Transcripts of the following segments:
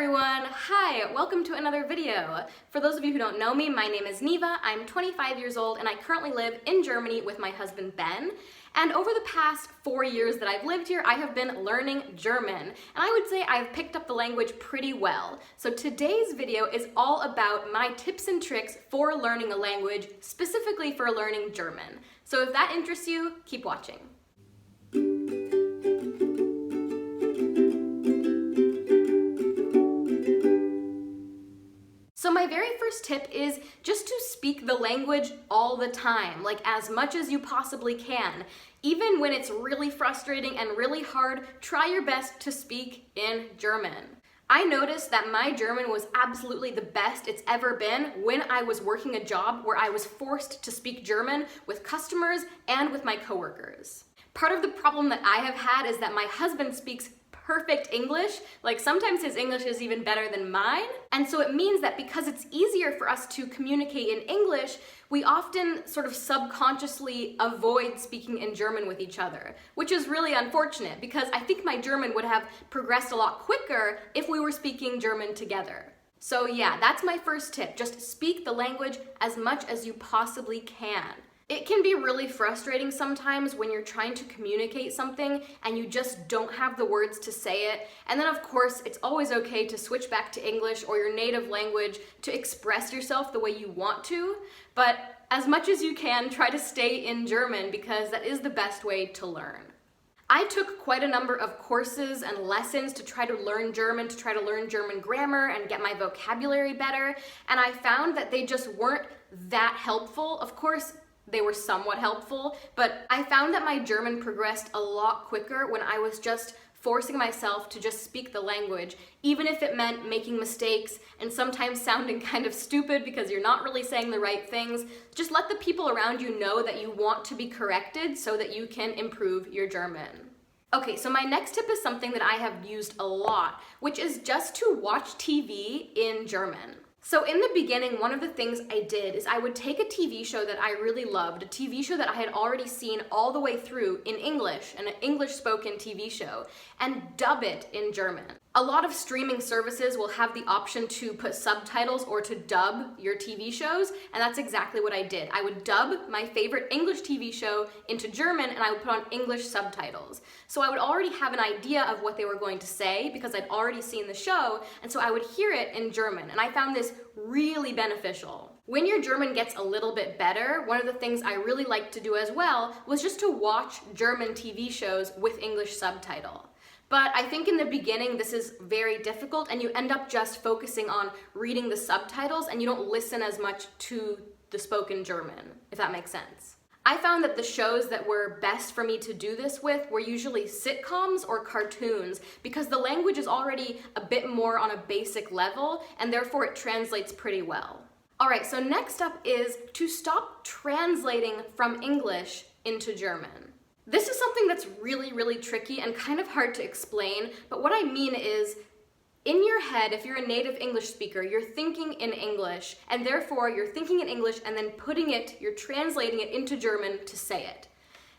everyone! Hi, welcome to another video. For those of you who don't know me, my name is Neeva, I'm 25 years old, and I currently live in Germany with my husband Ben. And over the past 4 years that I've lived here, I have been learning German. And I would say I've picked up the language pretty well. So today's video is all about my tips and tricks for learning a language, specifically for learning German. So if that interests you, keep watching. So my very first tip is just to speak the language all the time, like as much as you possibly can. Even when it's really frustrating and really hard, try your best to speak in German. I noticed that my German was absolutely the best it's ever been when I was working a job where I was forced to speak German with customers and with my coworkers. Part of the problem that I have had is that my husband speaks perfect English, like sometimes his English is even better than mine. And so it means that because it's easier for us to communicate in English, we often sort of subconsciously avoid speaking in German with each other, which is really unfortunate because I think my German would have progressed a lot quicker if we were speaking German together. So yeah, that's my first tip. Just speak the language as much as you possibly can. It can be really frustrating sometimes when you're trying to communicate something and you just don't have the words to say it. And then of course, it's always okay to switch back to English or your native language to express yourself the way you want to. But as much as you can, try to stay in German because that is the best way to learn. I took quite a number of courses and lessons to try to learn German, to try to learn German grammar and get my vocabulary better. And I found that they just weren't that helpful. Of course, they were somewhat helpful, but I found that my German progressed a lot quicker when I was just forcing myself to just speak the language, even if it meant making mistakes and sometimes sounding kind of stupid because you're not really saying the right things. Just let the people around you know that you want to be corrected so that you can improve your German. Okay, so my next tip is something that I have used a lot, which is just to watch TV in German. So in the beginning, one of the things I did is I would take a TV show that I really loved, a TV show that I had already seen all the way through in English, an English spoken TV show, and dub it in German. A lot of streaming services will have the option to put subtitles or to dub your TV shows, and that's exactly what I did. I would dub my favorite English TV show into German and I would put on English subtitles. So I would already have an idea of what they were going to say because I'd already seen the show, and so I would hear it in German, and I found this really beneficial. When your German gets a little bit better, one of the things I really liked to do as well was just to watch German TV shows with English subtitle. But I think in the beginning this is very difficult and you end up just focusing on reading the subtitles and you don't listen as much to the spoken German, if that makes sense. I found that the shows that were best for me to do this with were usually sitcoms or cartoons because the language is already a bit more on a basic level and therefore it translates pretty well. Alright, so next up is to stop translating from English into German. This is something that's really tricky and kind of hard to explain, but what I mean is, in your head, if you're a native English speaker, you're thinking in English, and therefore you're thinking in English and then you're translating it into German to say it.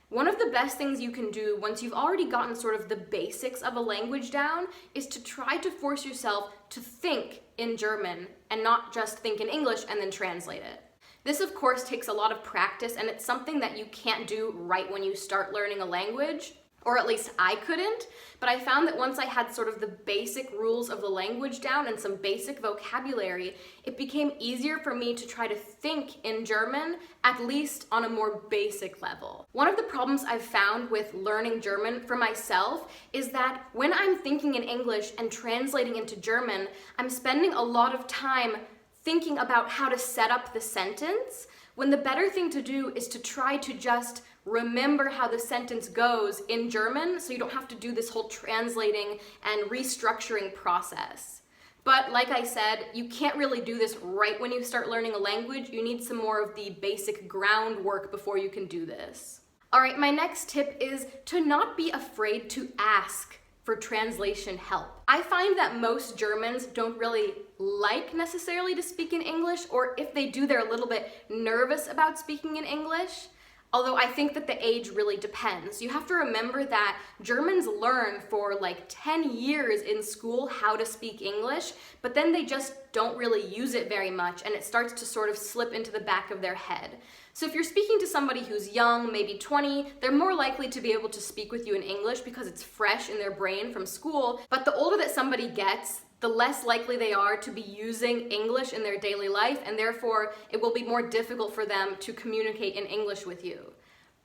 One of the best things you can do once you've already gotten sort of the basics of a language down is to try to force yourself to think in German and not just think in English and then translate it. This, of course, takes a lot of practice, and it's something that you can't do right when you start learning a language, or at least I couldn't, but I found that once I had sort of the basic rules of the language down and some basic vocabulary, it became easier for me to try to think in German, at least on a more basic level. One of the problems I've found with learning German for myself is that when I'm thinking in English and translating into German, I'm spending a lot of time thinking about how to set up the sentence, when the better thing to do is to try to just remember how the sentence goes in German so you don't have to do this whole translating and restructuring process. But like I said, you can't really do this right when you start learning a language. You need some more of the basic groundwork before you can do this. Alright, my next tip is to not be afraid to ask for translation help. I find that most Germans don't really like necessarily to speak in English, or if they do, they're a little bit nervous about speaking in English. Although I think that the age really depends. You have to remember that Germans learn for like 10 years in school how to speak English, but then they just don't really use it very much, and it starts to sort of slip into the back of their head. So if you're speaking to somebody who's young, maybe 20, they're more likely to be able to speak with you in English because it's fresh in their brain from school. But the older that somebody gets, the less likely they are to be using English in their daily life, and therefore it will be more difficult for them to communicate in English with you.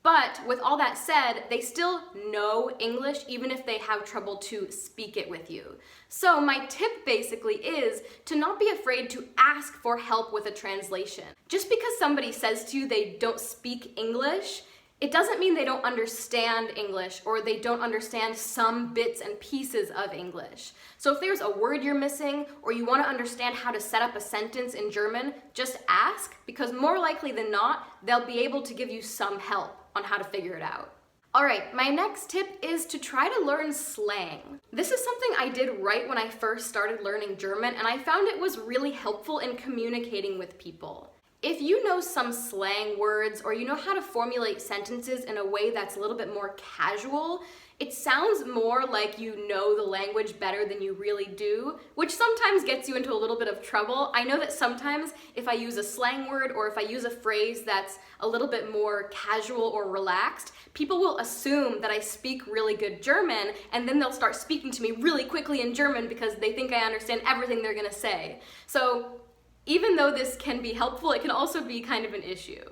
But with all that said, they still know English even if they have trouble to speak it with you. So my tip basically is to not be afraid to ask for help with a translation. Just because somebody says to you they don't speak English, it doesn't mean they don't understand English or they don't understand some bits and pieces of English. So if there's a word you're missing or you want to understand how to set up a sentence in German, just ask, because more likely than not, they'll be able to give you some help on how to figure it out. Alright, my next tip is to try to learn slang. This is something I did right when I first started learning German, and I found it was really helpful in communicating with people. If you know some slang words or you know how to formulate sentences in a way that's a little bit more casual, it sounds more like you know the language better than you really do, which sometimes gets you into a little bit of trouble. I know that sometimes if I use a slang word or if I use a phrase that's a little bit more casual or relaxed, people will assume that I speak really good German, and then they'll start speaking to me really quickly in German because they think I understand everything they're gonna say. So even though this can be helpful, it can also be kind of an issue.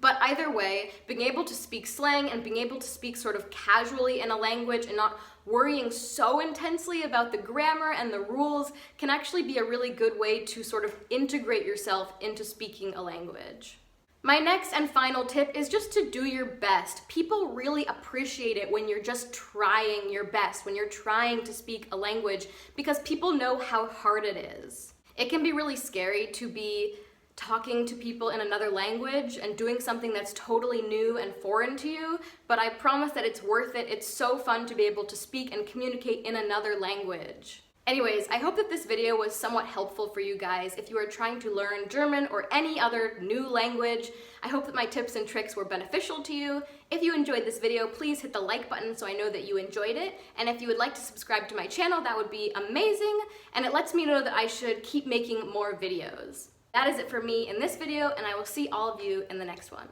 But either way, being able to speak slang and being able to speak sort of casually in a language and not worrying so intensely about the grammar and the rules can actually be a really good way to sort of integrate yourself into speaking a language. My next and final tip is just to do your best. People really appreciate it when you're just trying your best, when you're trying to speak a language, because people know how hard it is. It can be really scary to be talking to people in another language and doing something that's totally new and foreign to you, but I promise that it's worth it. It's so fun to be able to speak and communicate in another language. Anyways, I hope that this video was somewhat helpful for you guys if you are trying to learn German or any other new language. I hope that my tips and tricks were beneficial to you. If you enjoyed this video, please hit the like button so I know that you enjoyed it. And if you would like to subscribe to my channel, that would be amazing. And it lets me know that I should keep making more videos. That is it for me in this video, and I will see all of you in the next one.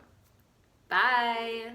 Bye!